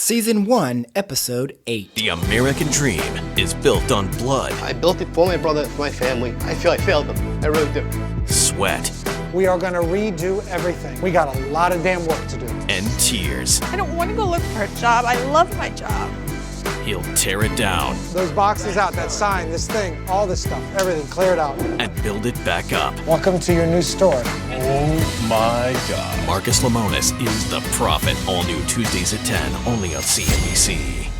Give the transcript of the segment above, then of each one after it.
Season 1, Episode 8. The American dream is built on blood. I built it for my brother, for my family. I feel I failed them. I really do. Sweat. We are going to redo everything. We got a lot of damn work to do. And tears. I don't want to go look for a job. I love my job. He'll tear it down. Those boxes out, that sign, this thing, all this stuff, everything, clear it out. And build it back up. Welcome to your new store. Oh my God. Marcus Lemonis is The Prophet. All new Tuesdays at 10, only on CNBC.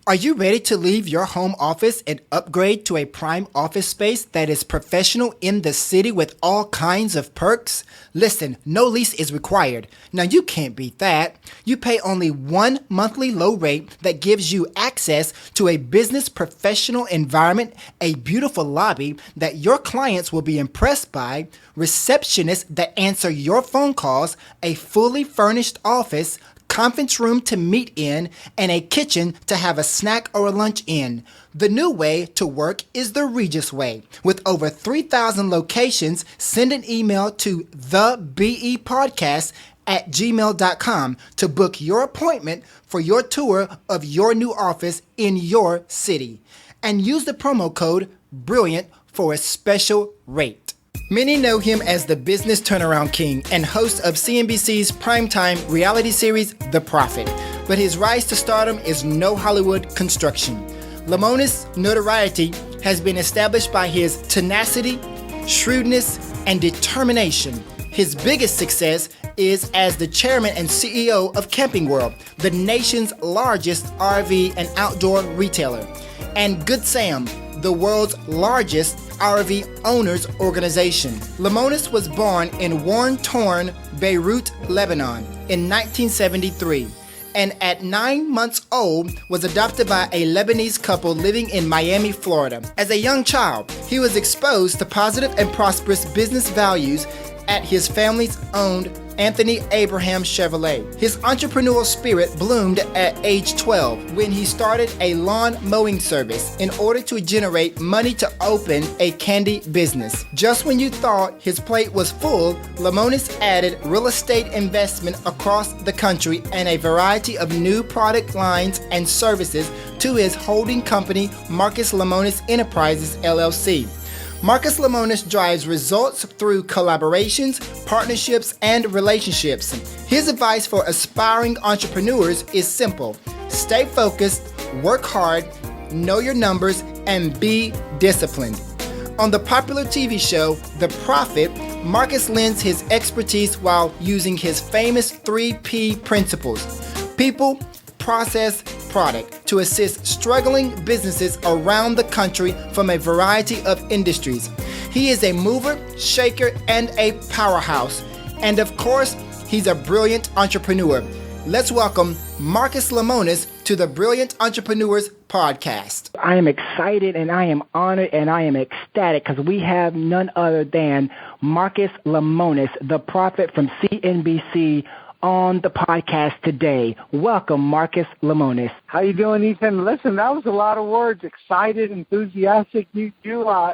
Are you ready to leave your home office and upgrade to a prime office space that is professional in the city with all kinds of perks? Listen, no lease is required. Now you can't beat that. You pay only one monthly low rate that gives you access to a business professional environment, a beautiful lobby that your clients will be impressed by, receptionists that answer your phone calls, a fully furnished office, conference room to meet in, and a kitchen to have a snack or a lunch in. The new way to work is the Regis way. With over 3,000 locations, send an email to thebepodcast@gmail.com to book your appointment for your tour of your new office in your city. And use the promo code BRILLIANT for a special rate. Many know him as the business turnaround king and host of CNBC's primetime reality series, The Prophet. But his rise to stardom is no Hollywood construction. Lemonis' notoriety has been established by his tenacity, shrewdness, and determination. His biggest success is as the chairman and CEO of Camping World, the nation's largest RV and outdoor retailer, and Good Sam, the world's largest RV owners organization. Lemonis was born in war-torn Beirut, Lebanon in 1973, and at 9 months old was adopted by a Lebanese couple living in Miami, Florida. As a young child, he was exposed to positive and prosperous business values at his family's owned Anthony Abraham Chevrolet. His entrepreneurial spirit bloomed at age 12 when he started a lawn mowing service in order to generate money to open a candy business. Just when you thought his plate was full, Lemonis added real estate investment across the country and a variety of new product lines and services to his holding company, Marcus Lemonis Enterprises, LLC. Marcus Lemonis drives results through collaborations, partnerships, and relationships. His advice for aspiring entrepreneurs is simple. Stay focused, work hard, know your numbers, and be disciplined. On the popular TV show, The Prophet, Marcus lends his expertise while using his famous 3P principles: people, process, product, to assist struggling businesses around the country from a variety of industries. He is a mover, shaker, and a powerhouse. And of course, he's a brilliant entrepreneur. Let's welcome Marcus Lemonis to the Brilliant Entrepreneurs Podcast. I am excited and I am honored and I am ecstatic because we have none other than Marcus Lemonis, the prophet from CNBC, on the podcast today. Welcome, Marcus Lemonis. How you doing, Ethan? Listen, that was a lot of words. Excited, enthusiastic. You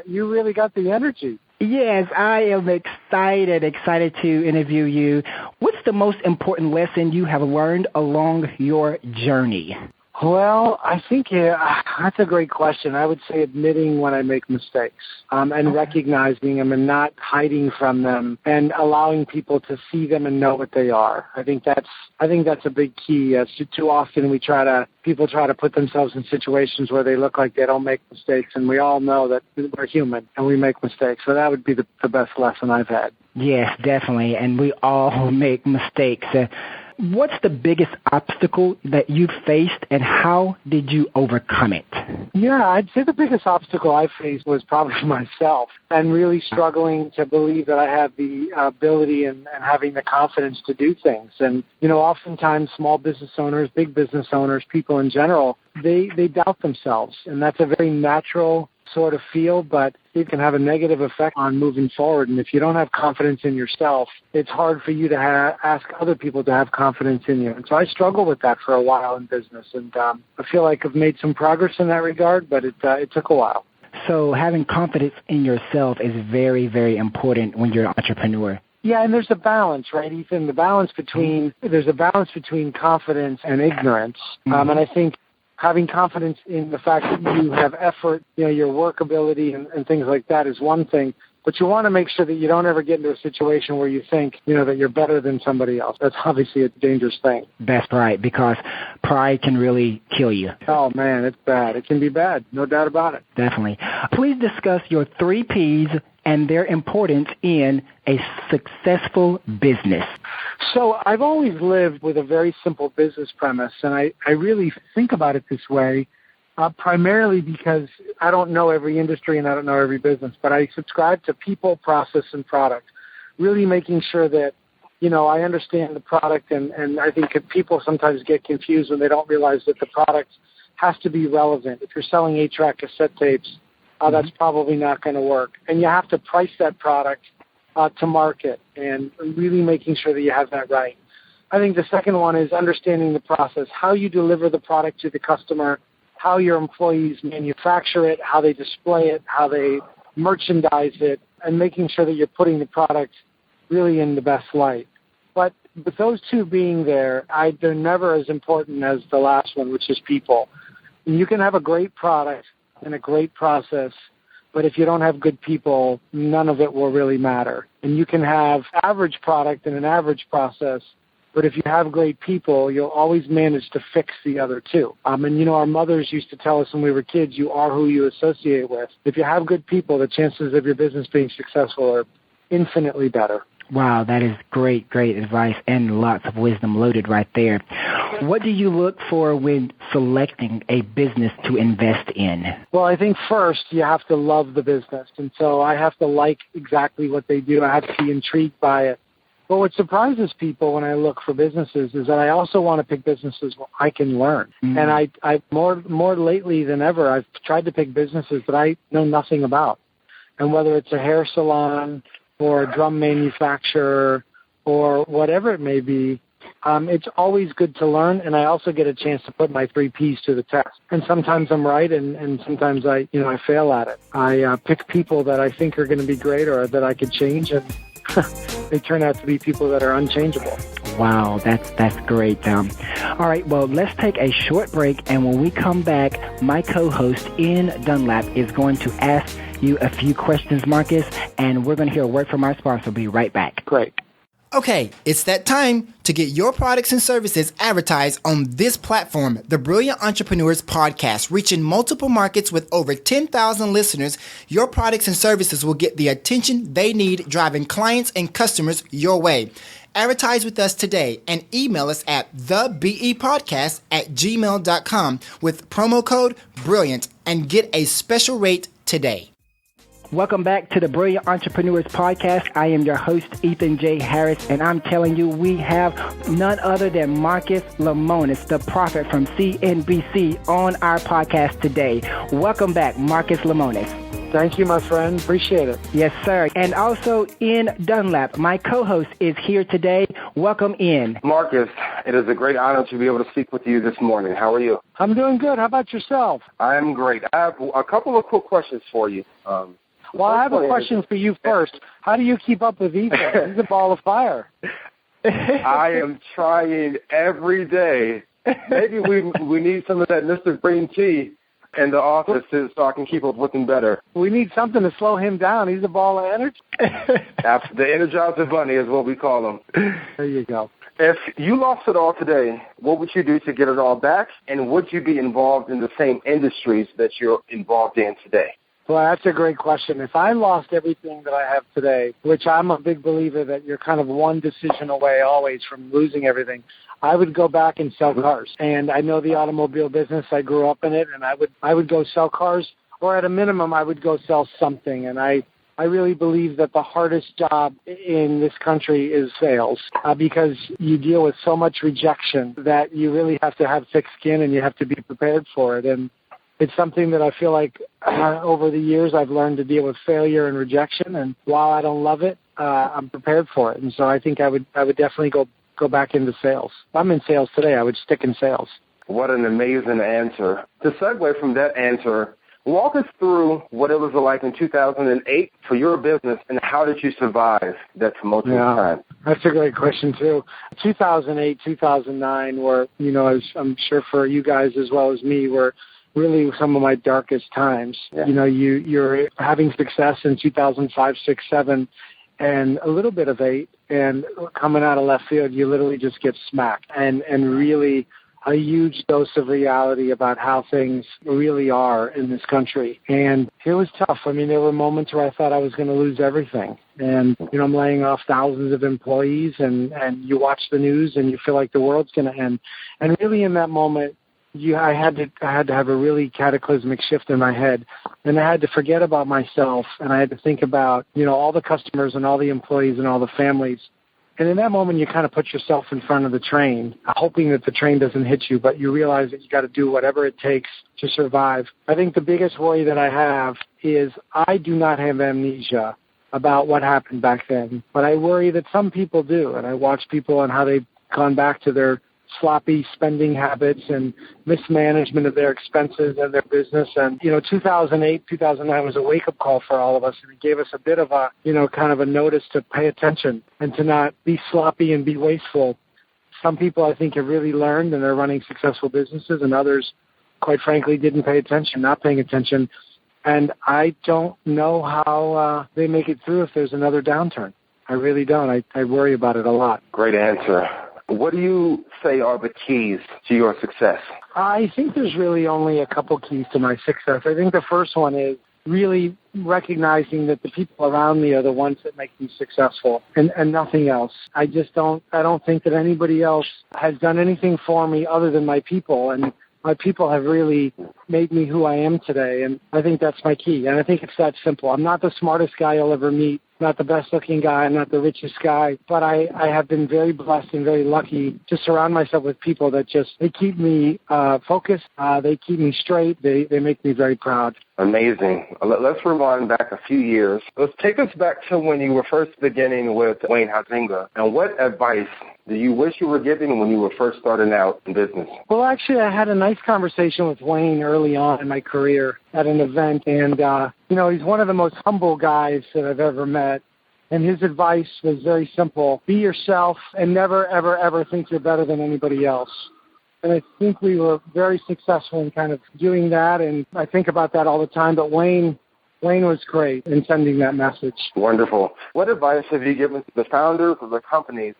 really got the energy. Yes, I am excited to interview you. What's the most important lesson you have learned along your journey? Well, I think that's a great question. I would say admitting when I make mistakes and recognizing them and not hiding from them and allowing people to see them and know what they are. I think that's a big key. Too often people try to put themselves in situations where they look like they don't make mistakes, and we all know that we're human and we make mistakes. So that would be the best lesson I've had. Yes, definitely, and we all make mistakes. What's the biggest obstacle that you faced, and how did you overcome it? Yeah, I'd say the biggest obstacle I faced was probably myself, and really struggling to believe that I have the ability and having the confidence to do things. And, oftentimes small business owners, big business owners, people in general, they doubt themselves, and that's a very natural sort of feel, but it can have a negative effect on moving forward. And if you don't have confidence in yourself, it's hard for you to ask other people to have confidence in you. And so I struggled with that for a while in business, and I feel like I've made some progress in that regard, but it took a while. So having confidence in yourself is very, very important when you're an entrepreneur. Yeah, and there's a balance, right, Ethan? There's a balance between confidence and ignorance. And I think having confidence in the fact that you have effort, your work ability and things like that is one thing. But you want to make sure that you don't ever get into a situation where you think, that you're better than somebody else. That's obviously a dangerous thing. That's right, because pride can really kill you. Oh, man, it's bad. It can be bad. No doubt about it. Definitely. Please discuss your 3 Ps and their importance in a successful business. So I've always lived with a very simple business premise, and I really think about it this way. Primarily because I don't know every industry and I don't know every business, but I subscribe to people, process, and product, really making sure that, I understand the product, and I think people sometimes get confused when they don't realize that the product has to be relevant. If you're selling 8-track cassette tapes, that's probably not going to work. And you have to price that product to market and really making sure that you have that right. I think the second one is understanding the process, how you deliver the product to the customer, how your employees manufacture it, how they display it, how they merchandise it, and making sure that you're putting the product really in the best light. But with those 2 being there, they're never as important as the last one, which is people. And you can have a great product and a great process, but if you don't have good people, none of it will really matter. And you can have average product and an average process, but if you have great people, you'll always manage to fix the other 2. And, our mothers used to tell us when we were kids, you are who you associate with. If you have good people, the chances of your business being successful are infinitely better. Wow, that is great advice and lots of wisdom loaded right there. What do you look for when selecting a business to invest in? Well, I think first you have to love the business. And so I have to like exactly what they do. I have to be intrigued by it. But what surprises people when I look for businesses is that I also want to pick businesses where I can learn. And I more lately than ever, I've tried to pick businesses that I know nothing about. And whether it's a hair salon or a drum manufacturer or whatever it may be, it's always good to learn. And I also get a chance to put my 3 Ps to the test. And sometimes I'm right, and sometimes I fail at it. I pick people that I think are going to be great or that I could change, and they turn out to be people that are unchangeable. Wow, that's great. All right, well, let's take a short break, and when we come back, my co-host, Ian Dunlap, is going to ask you a few questions, Marcus, and we're going to hear a word from our sponsor. We'll be right back. Great. Okay, it's that time to get your products and services advertised on this platform, the Brilliant Entrepreneurs Podcast. Reaching multiple markets with over 10,000 listeners, your products and services will get the attention they need, driving clients and customers your way. Advertise with us today and email us at thebepodcast@gmail.com with promo code BRILLIANT and get a special rate today. Welcome back to the Brilliant Entrepreneurs Podcast. I am your host, Ethan J. Harris, and I'm telling you, we have none other than Marcus Lemonis, the prophet from CNBC, on our podcast today. Welcome back, Marcus Lemonis. Thank you, my friend. Appreciate it. Yes, sir. And also, Ian Dunlap, my co-host, is here today. Welcome, Ian. Marcus, it is a great honor to be able to speak with you this morning. How are you? I'm doing good. How about yourself? I'm great. I have a couple of quick questions for you. Well, I have a question for you first. How do you keep up with Ethan? He's a ball of fire. I am trying every day. Maybe we need some of that Mr. Green Tea in the office so I can keep up with him better. We need something to slow him down. He's a ball of energy. The Energizer Bunny is what we call him. There you go. If you lost it all today, what would you do to get it all back? And would you be involved in the same industries that you're involved in today? Well, that's a great question. If I lost everything that I have today, which I'm a big believer that you're kind of one decision away always from losing everything, I would go back and sell cars. And I know the automobile business. I grew up in it, and I would go sell cars, or at a minimum, I would go sell something. And I really believe that the hardest job in this country is sales because you deal with so much rejection that you really have to have thick skin and you have to be prepared for it. And it's something that I feel like over the years I've learned to deal with failure and rejection. And while I don't love it, I'm prepared for it. And so I think I would definitely go back into sales. If I'm in sales today, I would stick in sales. What an amazing answer. To segue from that answer, Walk us through what it was like in 2008 for your business, and how did you survive that tumultuous time? That's a great question, too. 2008, 2009 were, as I'm sure for you guys as well as me, were really some of my darkest times. Yeah. You're having success in 2005, 6, 7, and a little bit of 8, and coming out of left field, you literally just get smacked, and really a huge dose of reality about how things really are in this country. And it was tough. I mean, there were moments where I thought I was going to lose everything. And, I'm laying off thousands of employees, and you watch the news and you feel like the world's going to end. And really in that moment, I had to have a really cataclysmic shift in my head. And I had to forget about myself, and I had to think about, all the customers and all the employees and all the families. And in that moment, you kind of put yourself in front of the train, hoping that the train doesn't hit you, but you realize that you got to do whatever it takes to survive. I think the biggest worry that I have is I do not have amnesia about what happened back then, but I worry that some people do. And I watch people and how they've gone back to their sloppy spending habits and mismanagement of their expenses and their business. And, 2008, 2009 was a wake-up call for all of us. And it gave us a bit of a, kind of a notice to pay attention and to not be sloppy and be wasteful. Some people, I think, have really learned, and they're running successful businesses, and others, quite frankly, didn't pay attention, not paying attention. And I don't know how they make it through if there's another downturn. I really don't. I worry about it a lot. Great answer. What do you say are the keys to your success? I think there's really only a couple keys to my success. I think the first one is really recognizing that the people around me are the ones that make me successful and nothing else. I don't think that anybody else has done anything for me other than my people. And my people have really made me who I am today. And I think that's my key. And I think it's that simple. I'm not the smartest guy you'll ever meet. Not the best-looking guy, I'm not the richest guy, but I have been very blessed and very lucky to surround myself with people that they keep me focused, they keep me straight, they make me very proud. Amazing. Let's rewind back a few years. Let's take us back to when you were first beginning with Wayne Huizenga. And what advice do you wish you were given when you were first starting out in business? Well, actually, I had a nice conversation with Wayne early on in my career at an event, and he's one of the most humble guys that I've ever met. And his advice was very simple. Be yourself and never, ever, ever think you're better than anybody else. And I think we were very successful in kind of doing that. And I think about that all the time. But Wayne was great in sending that message. Wonderful. What advice have you given to the founders of the companies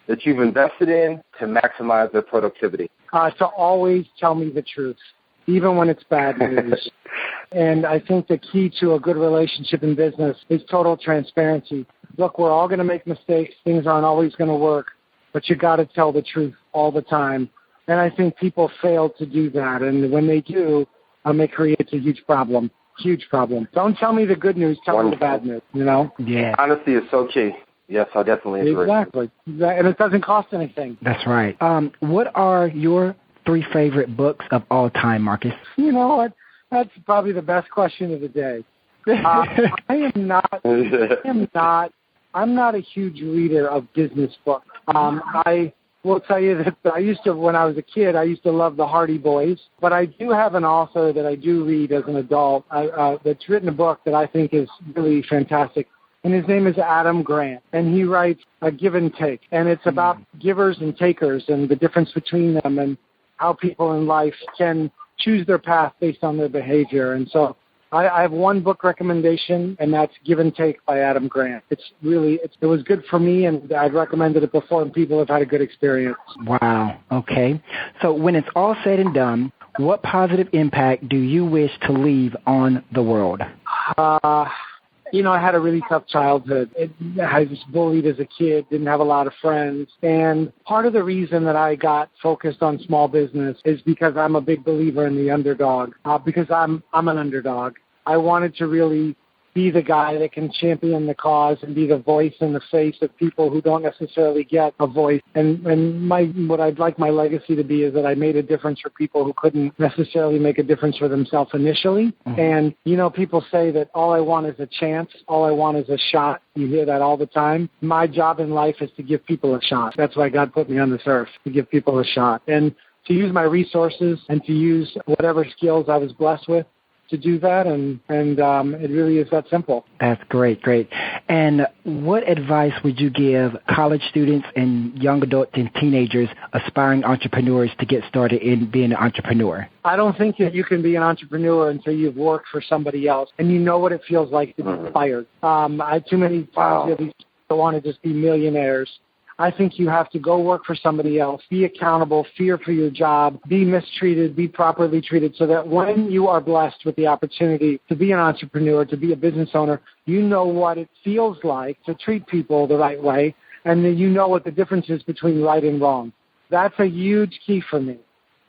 that you've invested in to maximize their productivity? To always tell me the truth, even when it's bad news. And I think the key to a good relationship in business is total transparency. Look, we're all going to make mistakes. Things aren't always going to work, but you got to tell the truth all the time. And I think people fail to do that. And when they do, it creates a huge problem. Huge problem. Don't tell me the good news. Tell me the bad news, Yeah. Honesty is so key. Yes, I definitely agree. Exactly. And it doesn't cost anything. That's right. What are your 3 favorite books of all time, Marcus? You know what? That's probably the best question of the day. I'm not a huge reader of business books. I will tell you that when I was a kid, I used to love the Hardy Boys. But I do have an author that I do read as an adult that's written a book that I think is really fantastic. And his name is Adam Grant. And he writes A Give and Take. And it's about givers and takers and the difference between them and how people in life can choose their path based on their behavior. And so I have one book recommendation, and that's Give and Take by Adam Grant. It was good for me, and I'd recommended it before, and people have had a good experience. Wow. Okay. So when it's all said and done, what positive impact do you wish to leave on the world? I had a really tough childhood. I was bullied as a kid, didn't have a lot of friends. And part of the reason that I got focused on small business is because I'm a big believer in the underdog, because I'm an underdog. I wanted to really be the guy that can champion the cause and be the voice in the face of people who don't necessarily get a voice. And what I'd like my legacy to be is that I made a difference for people who couldn't necessarily make a difference for themselves initially. Mm-hmm. And, people say that all I want is a chance. All I want is a shot. You hear that all the time. My job in life is to give people a shot. That's why God put me on this earth, to give people a shot. And to use my resources and to use whatever skills I was blessed with to do that, and it really is that simple. That's great. And what advice would you give college students and young adults and teenagers, aspiring entrepreneurs, to get started in being an entrepreneur? I don't think that you can be an entrepreneur until you've worked for somebody else and you know what it feels like to be fired. Too many people want to just be millionaires. I think you have to go work for somebody else, be accountable, fear for your job, be mistreated, be properly treated, so that when you are blessed with the opportunity to be an entrepreneur, to be a business owner, you know what it feels like to treat people the right way, and then you know what the difference is between right and wrong. That's a huge key for me.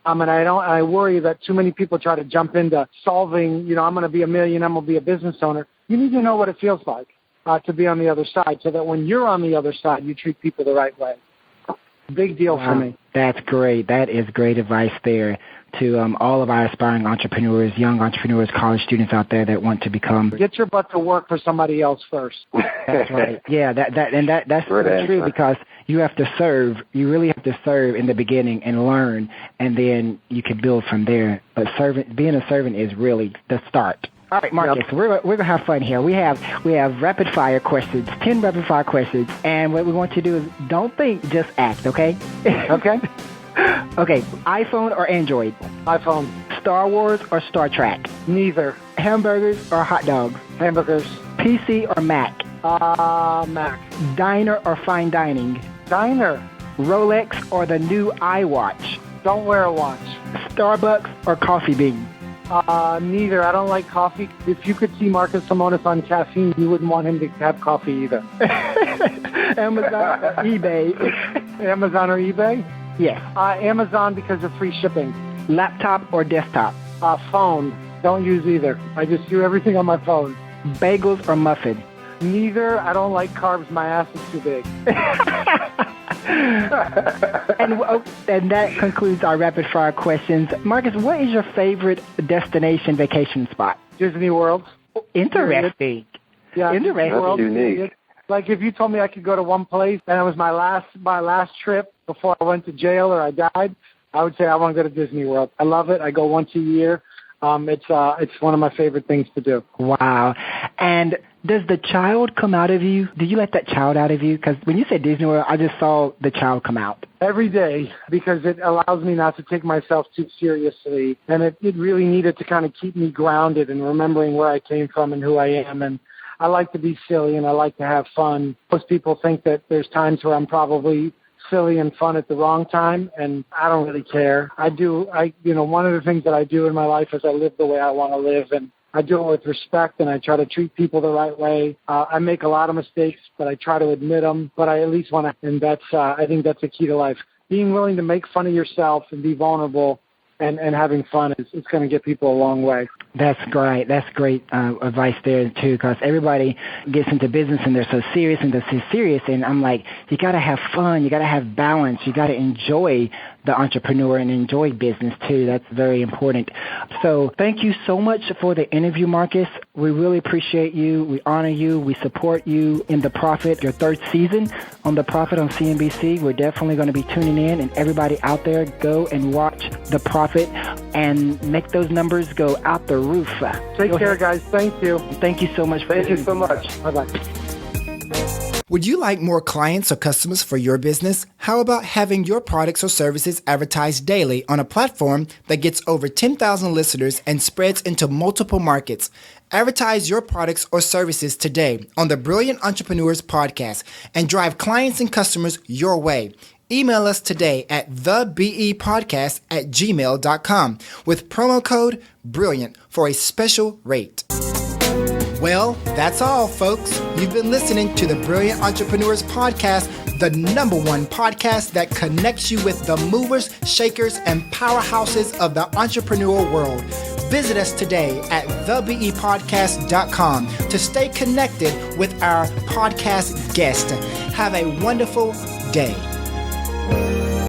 And I worry that too many people try to jump into solving, I'm going to be a millionaire, I'm going to be a business owner. You need to know what it feels like to be on the other side, so that when you're on the other side, you treat people the right way. Big deal for me. That's great. That is great advice there to all of our aspiring entrepreneurs, young entrepreneurs, college students out there that want to become. Get your butt to work for somebody else first. That's right. Yeah, that's true, because you have to serve. You really have to serve in the beginning and learn, and then you can build from there. But being a servant is really the start. All right, Marcus, we're going to have fun here. We have rapid fire questions, 10 rapid fire questions, and what we want you to do is don't think, just act, okay? Okay. Okay, iPhone or Android? iPhone. Star Wars or Star Trek? Neither. Hamburgers or hot dogs? Hamburgers. PC or Mac? Mac. Diner or fine dining? Diner. Rolex or the new iWatch? Don't wear a watch. Starbucks or Coffee Bean? Neither. I don't like coffee. If you could see Marcus Lemonis on caffeine, you wouldn't want him to have coffee either. Amazon or eBay? Amazon or eBay? Yes. Amazon because of free shipping. Laptop or desktop? Phone. Don't use either. I just do everything on my phone. Bagels or muffin? Neither. I don't like carbs. My ass is too big. And that concludes our rapid fire questions. Marcus, what is your favorite destination vacation spot? Disney World. Interesting. Yeah, interesting. That's unique. Like if you told me I could go to one place and it was my last trip before I went to jail or I died, I would say I want to go to Disney World. I love it. I go once a year. It's one of my favorite things to do. Wow. And does the child come out of you? Do you let that child out of you? Because when you said Disney World, I just saw the child come out. Every day, because it allows me not to take myself too seriously. And it really needed to kind of keep me grounded and remembering where I came from and who I am. And I like to be silly and I like to have fun. Most people think that there's times where I'm probably silly and fun at the wrong time, and I don't really care. One of the things that I do in my life is I live the way I want to live, and I do it with respect, and I try to treat people the right way. I make a lot of mistakes, but I try to admit them, but I at least want to, and I think that's the key to life. Being willing to make fun of yourself and be vulnerable and having fun is going to get people a long way. That's great. That's great advice there, too, because everybody gets into business and they're so serious and I'm like, you got to have fun. You got to have balance. You got to enjoy the entrepreneur and enjoy business, too. That's very important. So thank you so much for the interview, Marcus. We really appreciate you. We honor you. We support you in The Profit, your third season on The Profit on CNBC. We're definitely going to be tuning in, and everybody out there, go and watch The Profit and make those numbers go out the roof. Take care, guys. Thank you. Thank you so much. Thank you so much. Bye-bye. Would you like more clients or customers for your business? How about having your products or services advertised daily on a platform that gets over 10,000 listeners and spreads into multiple markets? Advertise your products or services today on the Brilliant Entrepreneurs Podcast and drive clients and customers your way. Email us today at thebepodcast@gmail.com with promo code BRILLIANT for a special rate. Well, that's all, folks. You've been listening to the Brilliant Entrepreneurs Podcast, the #1 podcast that connects you with the movers, shakers, and powerhouses of the entrepreneurial world. Visit us today at thebepodcast.com to stay connected with our podcast guest. Have a wonderful day.